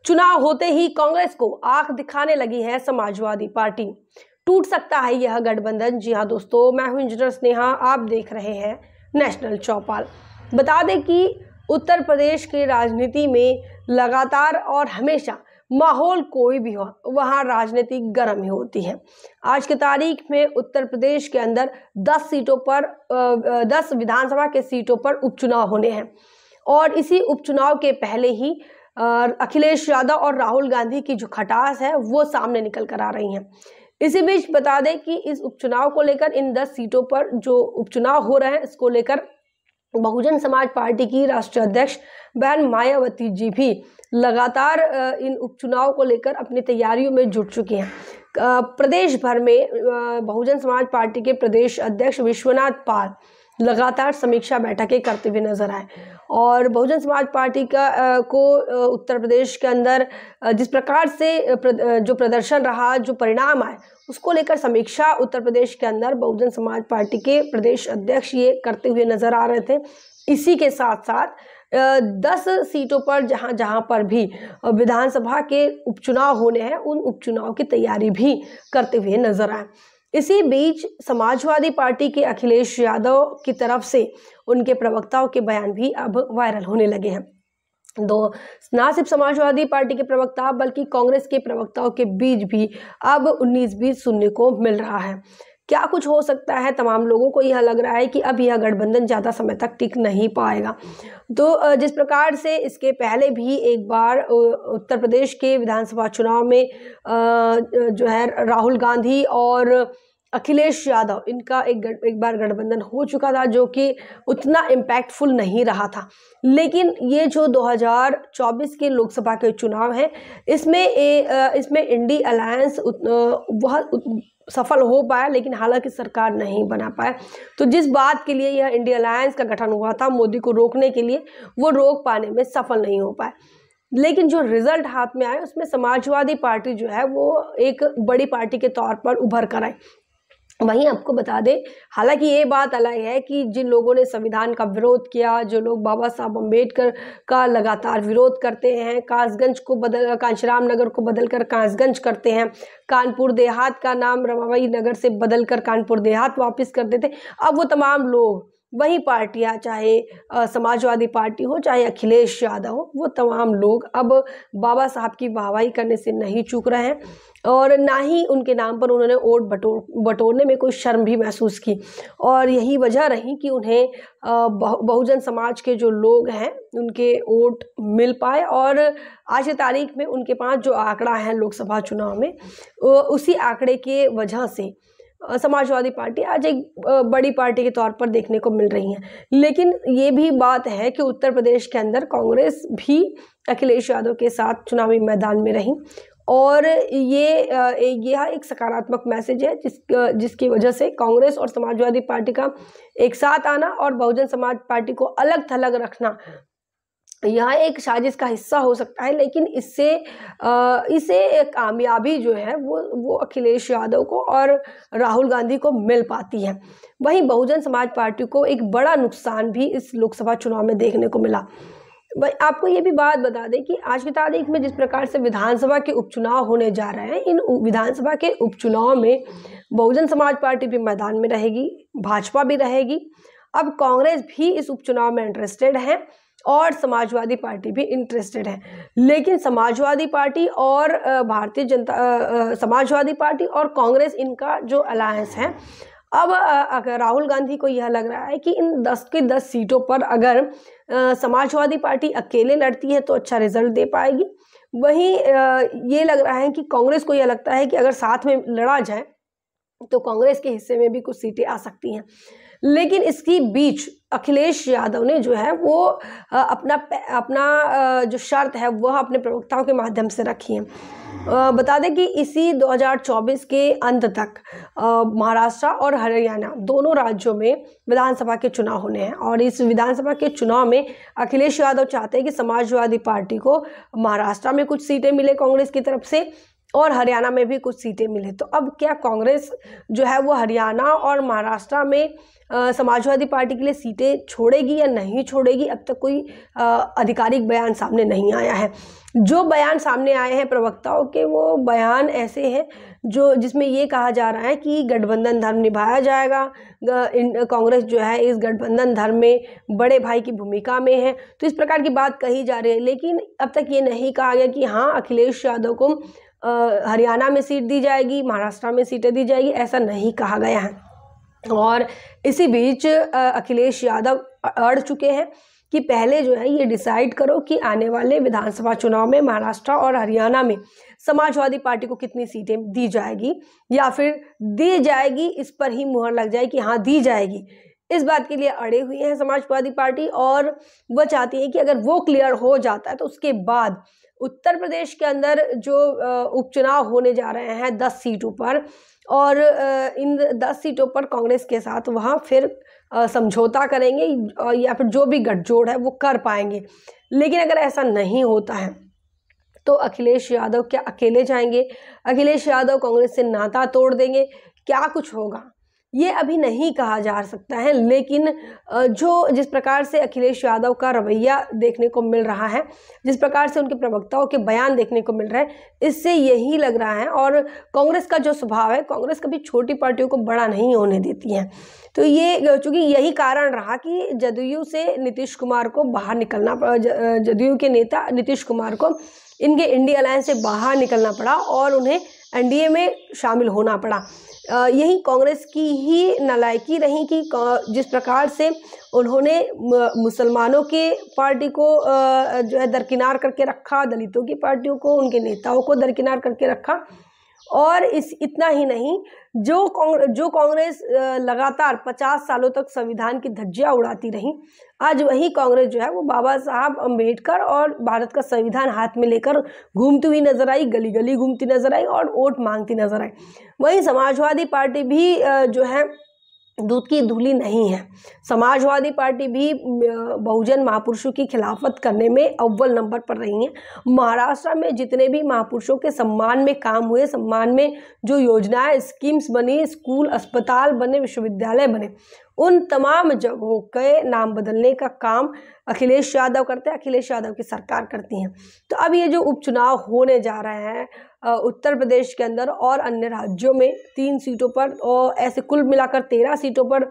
चुनाव होते ही कांग्रेस को आंख दिखाने लगी है समाजवादी पार्टी। टूट सकता है यह गठबंधन। जी हां दोस्तों, मैं हूं इंजीनियर स्नेहा, आप देख रहे हैं नेशनल चौपाल। बता दें कि उत्तर प्रदेश की राजनीति में लगातार और हमेशा माहौल कोई भी हो वहां राजनीति गर्म ही होती है। आज की तारीख में उत्तर प्रदेश के अंदर 10 सीटों पर 10 विधानसभा के सीटों पर उपचुनाव होने हैं और इसी उपचुनाव के पहले ही अखिलेश यादव और राहुल गांधी की जो खटास है वो सामने निकल कर आ रही हैं। इसी बीच बता दें कि इस उपचुनाव को लेकर, इन 10 सीटों पर जो उपचुनाव हो रहे हैं, इसको लेकर बहुजन समाज पार्टी की राष्ट्रीय अध्यक्ष बहन मायावती जी भी लगातार इन उपचुनाव को लेकर अपनी तैयारियों में जुट चुकी हैं। प्रदेश भर में बहुजन समाज पार्टी के प्रदेश अध्यक्ष विश्वनाथ पाल लगातार समीक्षा बैठकें करते हुए नजर आए और बहुजन समाज पार्टी को उत्तर प्रदेश के अंदर जिस प्रकार से जो प्रदर्शन रहा, जो परिणाम आए, उसको लेकर समीक्षा उत्तर प्रदेश के अंदर बहुजन समाज पार्टी के प्रदेश अध्यक्ष ये करते हुए नजर आ रहे थे। इसी के साथ साथ 10 सीटों पर जहां पर भी विधानसभा के उपचुनाव होने हैं, उन उपचुनाव की तैयारी भी करते हुए नजर आए। इसी बीच समाजवादी पार्टी के अखिलेश यादव की तरफ से उनके प्रवक्ताओं के बयान भी अब वायरल होने लगे हैं। ना सिर्फ समाजवादी पार्टी के प्रवक्ता बल्कि कांग्रेस के प्रवक्ताओं के बीच भी अब 19-20 सुनने को मिल रहा है। क्या कुछ हो सकता है? तमाम लोगों को यह लग रहा है कि अब यह गठबंधन ज़्यादा समय तक टिक नहीं पाएगा। तो जिस प्रकार से इसके पहले भी एक बार उत्तर प्रदेश के विधानसभा चुनाव में जो है राहुल गांधी और अखिलेश यादव, इनका एक बार गठबंधन हो चुका था जो कि उतना इम्पैक्टफुल नहीं रहा था। लेकिन ये जो 2024 के लोकसभा के चुनाव हैं, इसमें इंडी अलायंस बहुत सफल हो पाया, लेकिन हालांकि सरकार नहीं बना पाया। तो जिस बात के लिए यह इंडी अलायंस का गठन हुआ था, मोदी को रोकने के लिए, वो रोक पाने में सफल नहीं हो पाए। लेकिन जो रिजल्ट हाथ में आए उसमें समाजवादी पार्टी जो है वो एक बड़ी पार्टी के तौर पर उभर कर आई। वहीं आपको बता दें, हालांकि ये बात अलग है कि जिन लोगों ने संविधान का विरोध किया, जो लोग बाबा साहब अम्बेडकर का लगातार विरोध करते हैं, कांचीराम नगर को बदलकर कासगंज करते हैं, कानपुर देहात का नाम रमाबाई नगर से बदलकर कानपुर देहात वापस कर देते, अब वो तमाम लोग, वही पार्टियां, चाहे समाजवादी पार्टी हो चाहे अखिलेश यादव हो, वो तमाम लोग अब बाबा साहब की वाहवाही करने से नहीं चूक रहे हैं और ना ही उनके नाम पर उन्होंने वोट बटोरने में कोई शर्म भी महसूस की। और यही वजह रही कि उन्हें बहुजन समाज के जो लोग हैं उनके वोट मिल पाए और आज की तारीख में उनके पास जो आंकड़ा है लोकसभा चुनाव में, उसी आंकड़े के वजह से समाजवादी पार्टी आज एक बड़ी पार्टी के तौर पर देखने को मिल रही है। लेकिन ये भी बात है कि उत्तर प्रदेश के अंदर कांग्रेस भी अखिलेश यादव के साथ चुनावी मैदान में रही और यह एक सकारात्मक मैसेज है जिसकी वजह से कांग्रेस और समाजवादी पार्टी का एक साथ आना और बहुजन समाज पार्टी को अलग थलग रखना, यह एक साजिश का हिस्सा हो सकता है। लेकिन इसे कामयाबी जो है वो अखिलेश यादव को और राहुल गांधी को मिल पाती है। वहीं बहुजन समाज पार्टी को एक बड़ा नुकसान भी इस लोकसभा चुनाव में देखने को मिला। भाई आपको ये भी बात बता दें कि आज की तारीख में जिस प्रकार से विधानसभा के उपचुनाव होने जा रहे हैं, इन विधानसभा के उपचुनाव में बहुजन समाज पार्टी भी मैदान में रहेगी, भाजपा भी रहेगी। अब कांग्रेस भी इस उपचुनाव में इंटरेस्टेड है और समाजवादी पार्टी भी इंटरेस्टेड है। लेकिन समाजवादी पार्टी और समाजवादी पार्टी और कांग्रेस, इनका जो अलायंस है, अब अगर राहुल गांधी को यह लग रहा है कि इन 10 की 10 सीटों पर अगर समाजवादी पार्टी अकेले लड़ती है तो अच्छा रिजल्ट दे पाएगी। वहीं ये लग रहा है कि कांग्रेस को यह लगता है कि अगर साथ में लड़ा जाए तो कांग्रेस के हिस्से में भी कुछ सीटें आ सकती हैं। लेकिन इसके बीच अखिलेश यादव ने जो है वो अपना जो शर्त है वह अपने प्रवक्ताओं के माध्यम से रखी है। बता दें कि इसी 2024 के अंत तक महाराष्ट्र और हरियाणा दोनों राज्यों में विधानसभा के चुनाव होने हैं और इस विधानसभा के चुनाव में अखिलेश यादव चाहते हैं कि समाजवादी पार्टी को महाराष्ट्र में कुछ सीटें मिले कांग्रेस की तरफ से और हरियाणा में भी कुछ सीटें मिले। तो अब क्या कांग्रेस जो है वो हरियाणा और महाराष्ट्र में समाजवादी पार्टी के लिए सीटें छोड़ेगी या नहीं छोड़ेगी, अब तक कोई आधिकारिक बयान सामने नहीं आया है। जो बयान सामने आए हैं प्रवक्ताओं के, वो बयान ऐसे हैं जिसमें ये कहा जा रहा है कि गठबंधन धर्म निभाया जाएगा, कांग्रेस जो है इस गठबंधन धर्म में बड़े भाई की भूमिका में है। तो इस प्रकार की बात कही जा रही है, लेकिन अब तक ये नहीं कहा गया कि हाँ अखिलेश यादव को हरियाणा में सीट दी जाएगी, महाराष्ट्र में सीटें दी जाएगी, ऐसा नहीं कहा गया है। और इसी बीच अखिलेश यादव अड़ चुके हैं कि पहले जो है ये डिसाइड करो कि आने वाले विधानसभा चुनाव में महाराष्ट्र और हरियाणा में समाजवादी पार्टी को कितनी सीटें दी जाएगी या फिर दी जाएगी, इस पर ही मुहर लग जाए कि हाँ दी जाएगी। इस बात के लिए अड़े हुए हैं समाजवादी पार्टी, और वह चाहती है कि अगर वो क्लियर हो जाता है तो उसके बाद उत्तर प्रदेश के अंदर जो उपचुनाव होने जा रहे हैं 10 सीटों पर, और इन 10 सीटों पर कांग्रेस के साथ वहाँ फिर समझौता करेंगे या फिर जो भी गठजोड़ है वो कर पाएंगे। लेकिन अगर ऐसा नहीं होता है तो अखिलेश यादव क्या अकेले जाएंगे, अखिलेश यादव कांग्रेस से नाता तोड़ देंगे, क्या कुछ होगा ये अभी नहीं कहा जा सकता है। लेकिन जिस प्रकार से अखिलेश यादव का रवैया देखने को मिल रहा है, जिस प्रकार से उनके प्रवक्ताओं के बयान देखने को मिल रहा है, इससे यही लग रहा है। और कांग्रेस का जो स्वभाव है, कांग्रेस कभी छोटी पार्टियों को बड़ा नहीं होने देती है। तो ये चूँकि यही कारण रहा कि जदयू से नीतीश कुमार को बाहर निकलना, जदयू के नेता नीतीश कुमार को इनके इंडिया अलायंस से बाहर निकलना पड़ा और उन्हें एनडीए में शामिल होना पड़ा। यही कांग्रेस की ही नालायकी रही कि जिस प्रकार से उन्होंने मुसलमानों के पार्टी को जो है दरकिनार करके रखा, दलितों की पार्टियों को, उनके नेताओं को दरकिनार करके रखा। और इतना ही नहीं, जो कांग्रेस लगातार 50 सालों तक संविधान की धज्जियां उड़ाती रही, आज वही कांग्रेस जो है वो बाबा साहब अम्बेडकर और भारत का संविधान हाथ में लेकर घूमती हुई नजर आई, गली गली घूमती नजर आई और वोट मांगती नजर आई। वहीं समाजवादी पार्टी भी जो है दूध की धूली नहीं है। समाजवादी पार्टी भी बहुजन महापुरुषों की खिलाफत करने में अव्वल नंबर पर रही है। महाराष्ट्र में जितने भी महापुरुषों के सम्मान में काम हुए, सम्मान में जो योजनाएं, स्कीम्स बनी, स्कूल, अस्पताल बने, विश्वविद्यालय बने, उन तमाम जगहों के नाम बदलने का काम अखिलेश यादव करते हैं, अखिलेश यादव की सरकार करती है। तो अब ये जो उपचुनाव होने जा रहे हैं उत्तर प्रदेश के अंदर और अन्य राज्यों में 3 सीटों पर, और ऐसे कुल मिलाकर 13 सीटों पर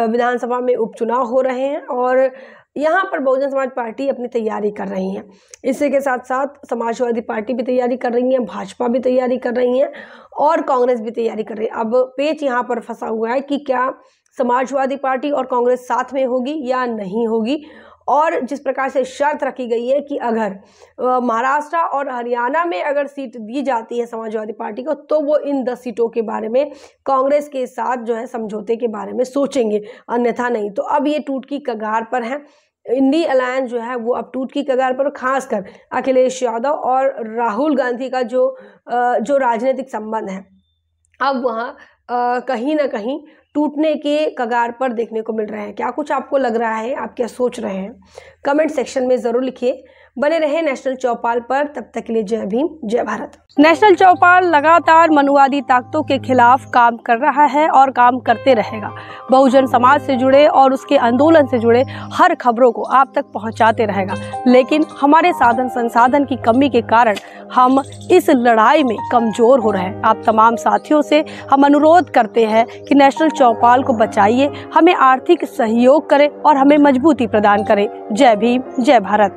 विधानसभा में उपचुनाव हो रहे हैं, और यहाँ पर बहुजन समाज पार्टी अपनी तैयारी कर रही है। इसी के साथ साथ समाजवादी पार्टी भी तैयारी कर रही है, भाजपा भी तैयारी कर रही है और कांग्रेस भी तैयारी कर रही है। अब पेच यहाँ पर फंसा हुआ है कि क्या समाजवादी पार्टी और कांग्रेस साथ में होगी या नहीं होगी। और जिस प्रकार से शर्त रखी गई है कि अगर महाराष्ट्र और हरियाणा में अगर सीट दी जाती है समाजवादी पार्टी को, तो वो इन 10 सीटों के बारे में कांग्रेस के साथ जो है समझौते के बारे में सोचेंगे, अन्यथा नहीं। तो अब ये टूट की कगार पर है। इंडिया अलायंस जो है वो अब टूट की कगार पर, खासकर अखिलेश यादव और राहुल गांधी का जो राजनीतिक संबंध है, अब वहाँ कहीं ना कहीं टूटने के कगार पर देखने को मिल रहे हैं। क्या कुछ आपको लग रहा है, आप क्या सोच रहे हैं, कमेंट सेक्शन में ज़रूर लिखिए। बने रहे नेशनल चौपाल पर, तब तक के लिए जय भीम, जय भारत। नेशनल चौपाल लगातार मनुवादी ताकतों के खिलाफ काम कर रहा है और काम करते रहेगा। बहुजन समाज से जुड़े और उसके आंदोलन से जुड़े हर खबरों को आप तक पहुंचाते रहेगा। लेकिन हमारे साधन संसाधन की कमी के कारण हम इस लड़ाई में कमजोर हो रहे हैं। आप तमाम साथियों से हम अनुरोध करते हैं कि नेशनल चौपाल को बचाइए, हमें आर्थिक सहयोग करें और हमें मजबूती प्रदान करें। जय भीम, जय भारत।